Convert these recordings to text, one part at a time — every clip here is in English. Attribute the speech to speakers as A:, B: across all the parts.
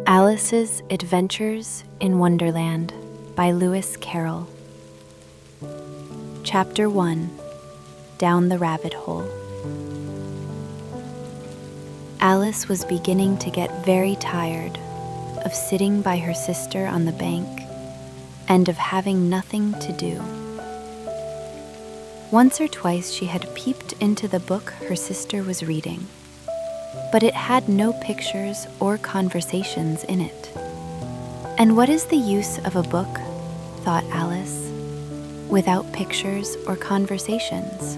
A: Alice's Adventures in Wonderland by Lewis Carroll. Chapter 1. Down the Rabbit Hole. Alice was beginning to get very tired of sitting by her sister on the bank and of having nothing to do. Once or twice she had peeped into the book her sister was reading, but it had no pictures or conversations in it. And what is the use of a book, thought Alice, without pictures or conversations?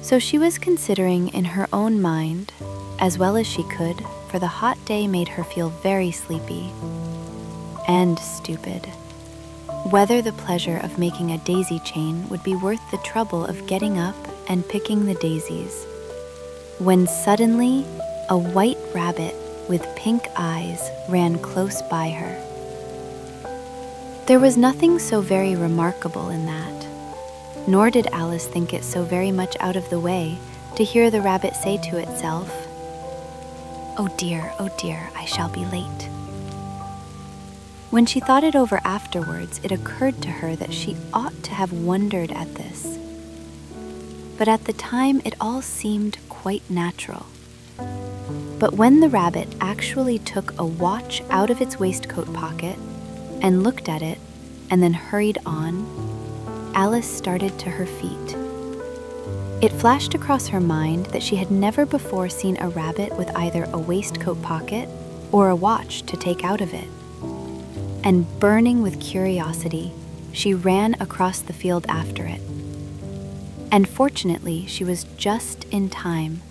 A: So she was considering in her own mind, as well as she could, for the hot day made her feel very sleepy and stupid, whether the pleasure of making a daisy chain would be worth the trouble of getting up and picking the daisies, when suddenly a white rabbit with pink eyes ran close by her. There was nothing so very remarkable in that, nor did Alice think it so very much out of the way to hear the rabbit say to itself, oh dear, I shall be late." When she thought it over afterwards, it occurred to her that she ought to have wondered at this. But at the time, it all seemed quite natural. But when the rabbit actually took a watch out of its waistcoat pocket and looked at it and then hurried on, Alice started to her feet. It flashed across her mind that she had never before seen a rabbit with either a waistcoat pocket or a watch to take out of it. And burning with curiosity, she ran across the field after it. And fortunately, she was just in time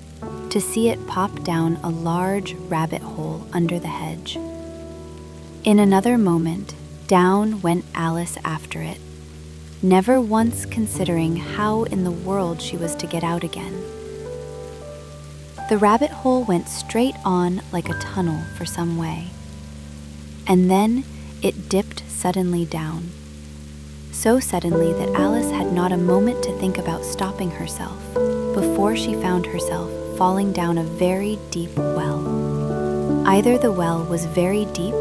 A: to see it pop down a large rabbit hole under the hedge. In another moment, down went Alice after it, never once considering how in the world she was to get out again. The rabbit hole went straight on like a tunnel for some way, and then it dipped suddenly down, so suddenly that Alice had not a moment to think about stopping herself before she found herself falling down a very deep well. Either the well was very deep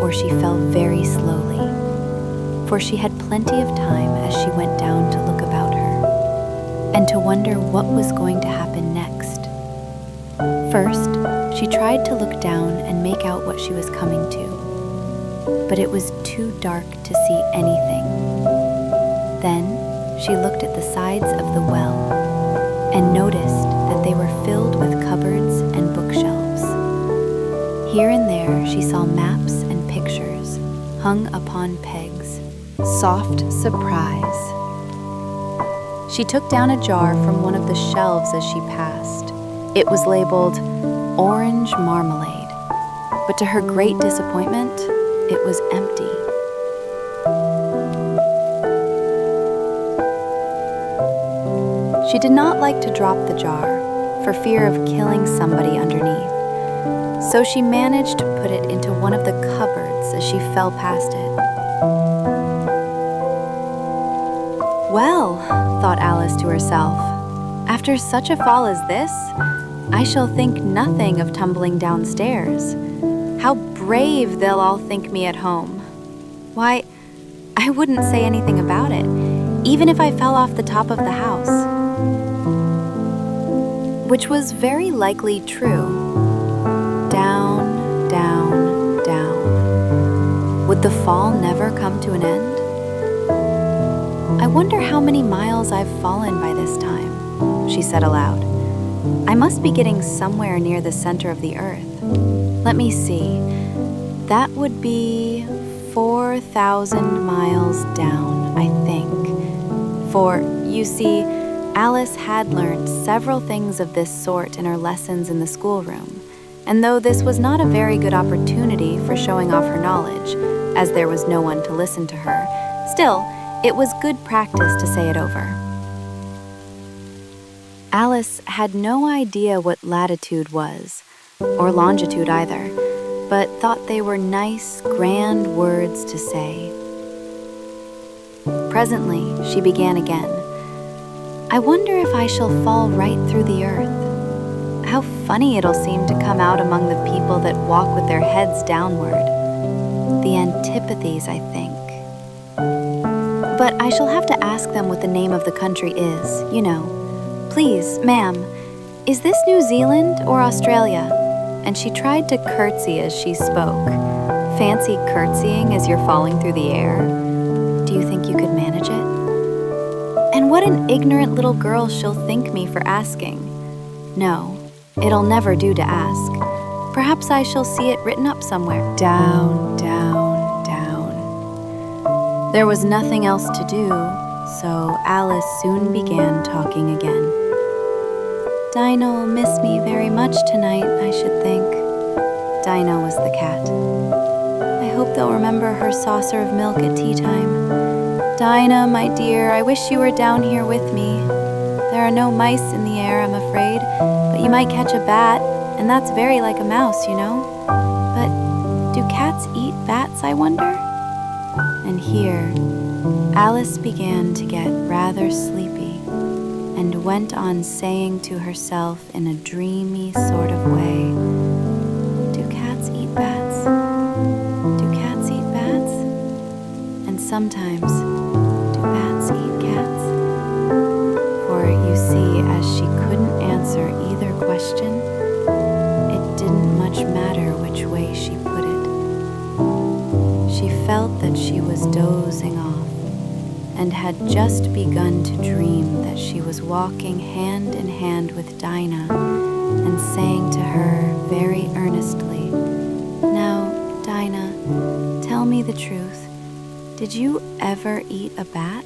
A: or she fell very slowly, for she had plenty of time as she went down to look about her and to wonder what was going to happen next. First, she tried to look down and make out what she was coming to, but it was too dark to see anything. Then she looked at the sides of the well and noticed that they were filled with cupboards and bookshelves. Here and there she saw maps and pictures hung upon pegs. Soft surprise. She took down a jar from one of the shelves as she passed. It was labeled orange marmalade, but to her great disappointment, it was empty. She did not like to drop the jar for fear of killing somebody underneath, so she managed to put it into one of the cupboards as she fell past it. Well, thought Alice to herself, after such a fall as this, I shall think nothing of tumbling downstairs. How brave they'll all think me at home. Why, I wouldn't say anything about it, even if I fell off the top of the house. Which was very likely true. Down, down, down. Would the fall never come to an end? I wonder how many miles I've fallen by this time, she said aloud. I must be getting somewhere near the center of the earth. Let me see. That would be 4,000 miles down, I think. For, you see, Alice had learned several things of this sort in her lessons in the schoolroom, and though this was not a very good opportunity for showing off her knowledge, as there was no one to listen to her, still, it was good practice to say it over. Alice had no idea what latitude was, or longitude either, but thought they were nice, grand words to say. Presently, she began again. I wonder if I shall fall right through the earth. How funny it'll seem to come out among the people that walk with their heads downward. The antipathies, I think. But I shall have to ask them what the name of the country is, you know. Please, ma'am, is this New Zealand or Australia? And she tried to curtsy as she spoke. Fancy curtsying as you're falling through the air? Do you think you could manage it? And what an ignorant little girl she'll think me for asking. No, it'll never do to ask. Perhaps I shall see it written up somewhere. Down, down, down. There was nothing else to do, so Alice soon began talking again. Dinah'll miss me very much tonight, I should think. Dinah was the cat. I hope they'll remember her saucer of milk at tea time. Dinah, my dear, I wish you were down here with me. There are no mice in the air, I'm afraid, but you might catch a bat, and that's very like a mouse, you know. But do cats eat bats, I wonder? And here, Alice began to get rather sleepy and went on saying to herself in a dreamy sort of way, "Do cats eat bats? Do cats eat bats? And sometimes, do bats eat cats?" For you see, as she couldn't answer either question, it didn't much matter which way she put it. She felt that she was dozing off, and had just begun to dream that she was walking hand in hand with Dinah and saying to her very earnestly, "Now, Dinah, tell me the truth. Did you ever eat a bat?"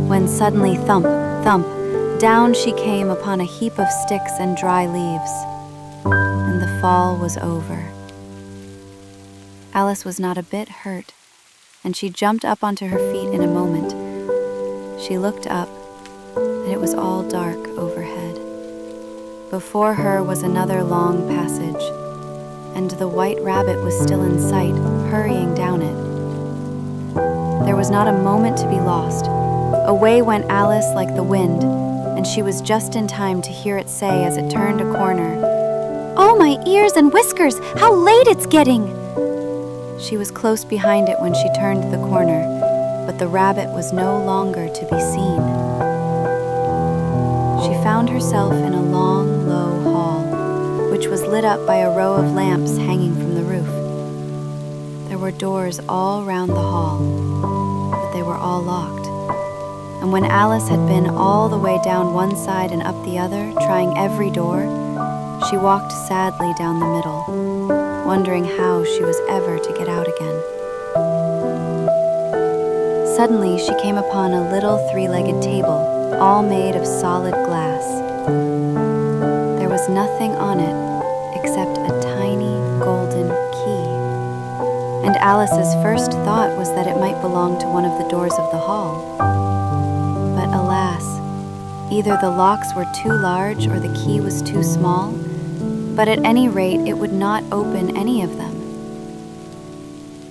A: When suddenly thump, thump, down she came upon a heap of sticks and dry leaves, and the fall was over. Alice was not a bit hurt, and she jumped up onto her feet in a moment. She looked up, and it was all dark overhead. Before her was another long passage, and the white rabbit was still in sight, hurrying down it. There was not a moment to be lost. Away went Alice like the wind, and she was just in time to hear it say as it turned a corner, "Oh, my ears and whiskers, how late it's getting!" She was close behind it when she turned the corner, but the rabbit was no longer to be seen. She found herself in a long, low hall, which was lit up by a row of lamps hanging from the roof. There were doors all round the hall, but they were all locked. And when Alice had been all the way down one side and up the other, trying every door, she walked sadly down the middle, wondering how she was ever to get out again. Suddenly, she came upon a little three-legged table, all made of solid glass. There was nothing on it except a tiny golden key. And Alice's first thought was that it might belong to one of the doors of the hall. But alas, either the locks were too large or the key was too small, but at any rate it would not open any of them.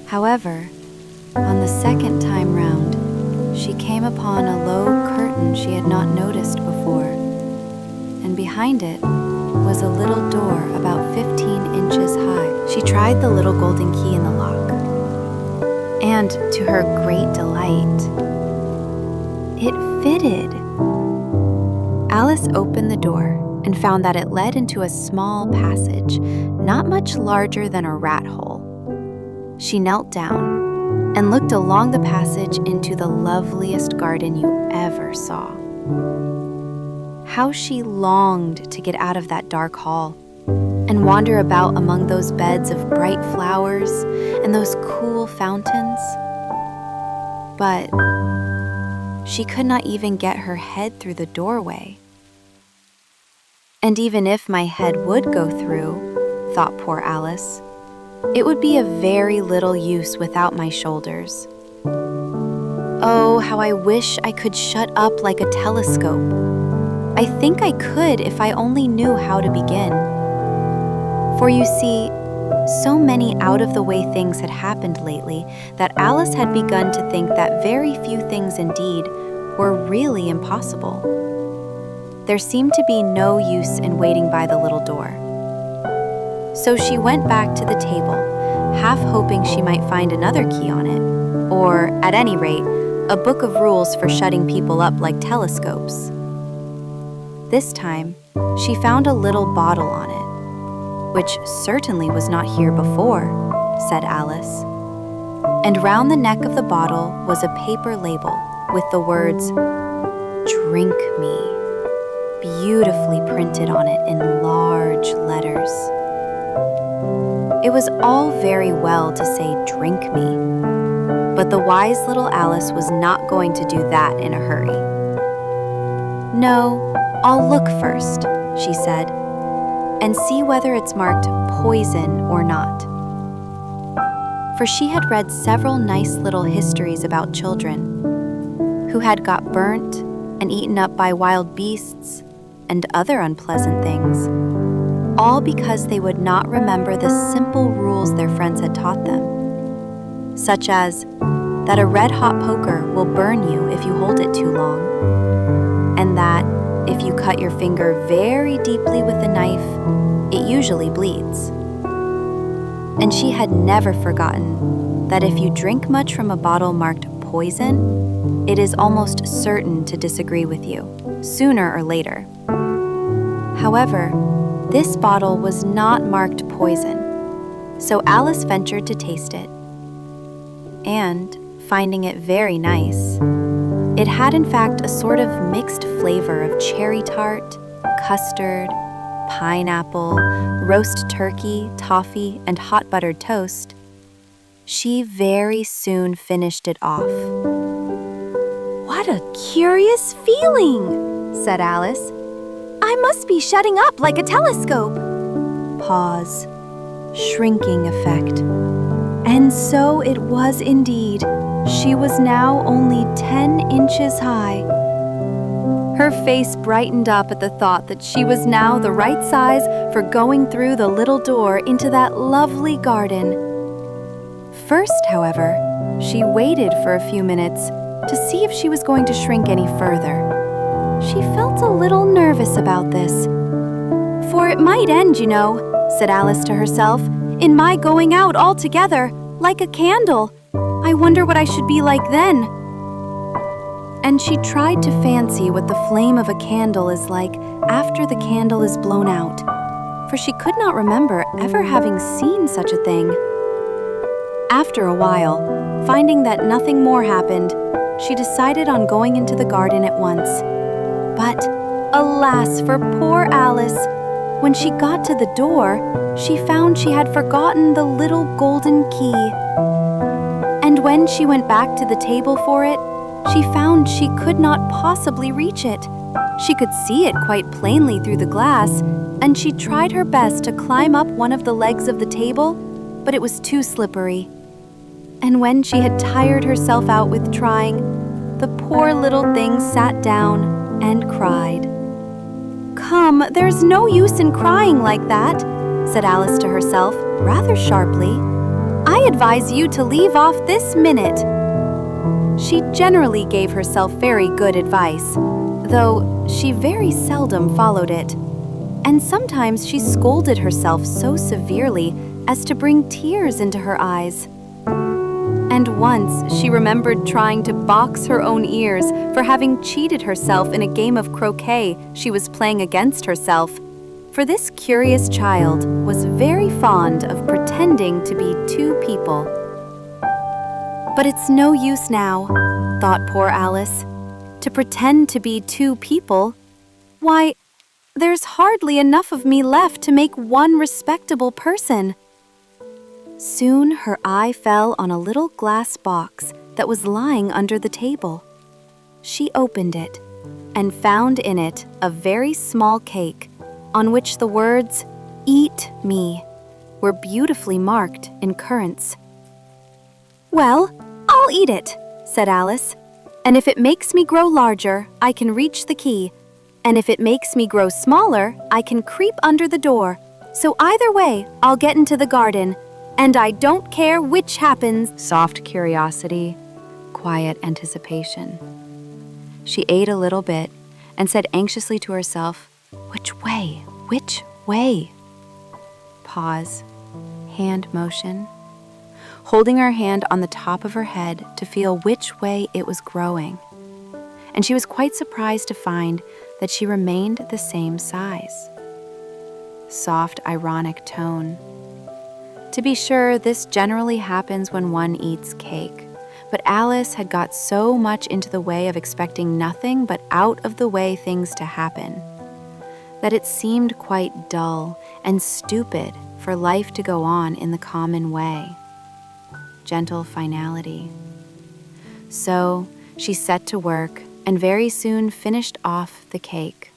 A: However, on the second time round, she came upon a low curtain she had not noticed before, and behind it was a little door about 15 inches high. She tried the little golden key in the lock, and to her great delight, it fitted. Alice opened the door and found that it led into a small passage, not much larger than a rat hole. She knelt down and looked along the passage into the loveliest garden you ever saw. How she longed to get out of that dark hall and wander about among those beds of bright flowers and those cool fountains. But she could not even get her head through the doorway. And even if my head would go through, thought poor Alice, it would be of very little use without my shoulders. Oh, how I wish I could shut up like a telescope. I think I could if I only knew how to begin. For you see, so many out-of-the-way things had happened lately that Alice had begun to think that very few things indeed were really impossible. there seemed to be no use in waiting by the little door. So she went back to the table, half hoping she might find another key on it, or, at any rate, a book of rules for shutting people up like telescopes. This time, she found a little bottle on it, which certainly was not here before, said Alice. And round the neck of the bottle was a paper label with the words, "Drink me," beautifully printed on it in large letters. It was all very well to say, "Drink me," but the wise little Alice was not going to do that in a hurry. "No, I'll look first," she said, "and see whether it's marked poison or not." For she had read several nice little histories about children who had got burnt and eaten up by wild beasts and other unpleasant things, all because they would not remember the simple rules their friends had taught them, such as that a red-hot poker will burn you if you hold it too long, and that if you cut your finger very deeply with a knife, it usually bleeds. And she had never forgotten that if you drink much from a bottle marked poison, it is almost certain to disagree with you, sooner or later. However, this bottle was not marked poison, so Alice ventured to taste it. And, finding it very nice, it had in fact a sort of mixed flavor of cherry tart, custard, pineapple, roast turkey, toffee, and hot buttered toast. She very soon finished it off. "What a curious feeling," said Alice. "I must be shutting up like a telescope." Pause. Shrinking effect. And so it was indeed. She was now only 10 inches high. Her face brightened up at the thought that she was now the right size for going through the little door into that lovely garden. First, however, she waited for a few minutes to see if she was going to shrink any further. She felt a little nervous about this. "For it might end, you know," said Alice to herself, "in my going out altogether, like a candle. I wonder what I should be like then." And she tried to fancy what the flame of a candle is like after the candle is blown out, for she could not remember ever having seen such a thing. After a while, finding that nothing more happened, she decided on going into the garden at once. But, alas for poor Alice! When she got to the door, she found she had forgotten the little golden key. And when she went back to the table for it, she found she could not possibly reach it. She could see it quite plainly through the glass, and she tried her best to climb up one of the legs of the table, but it was too slippery. And when she had tired herself out with trying, the poor little thing sat down and cried. "Come, there's no use in crying like that," said Alice to herself, rather sharply. "I advise you to leave off this minute." She generally gave herself very good advice, though she very seldom followed it. And sometimes she scolded herself so severely as to bring tears into her eyes. And once she remembered trying to box her own ears for having cheated herself in a game of croquet she was playing against herself, for this curious child was very fond of pretending to be two people. But it's no use now, thought poor Alice, to pretend to be two people. Why, there's hardly enough of me left to make one respectable person. Soon her eye fell on a little glass box that was lying under the table. She opened it and found in it a very small cake on which the words, "Eat me," were beautifully marked in currants. "Well, I'll eat it," said Alice, "and if it makes me grow larger, I can reach the key, and if it makes me grow smaller, I can creep under the door. So either way, I'll get into the garden, and I don't care which happens." Soft curiosity, quiet anticipation. She ate a little bit and said anxiously to herself, "Which way? Which way?" Pause, hand motion, holding her hand on the top of her head to feel which way it was growing. And she was quite surprised to find that she remained the same size. Soft, ironic tone. To be sure, this generally happens when one eats cake, but Alice had got so much into the way of expecting nothing but out-of-the-way things to happen, that it seemed quite dull and stupid for life to go on in the common way. Gentle finality. So she set to work and very soon finished off the cake.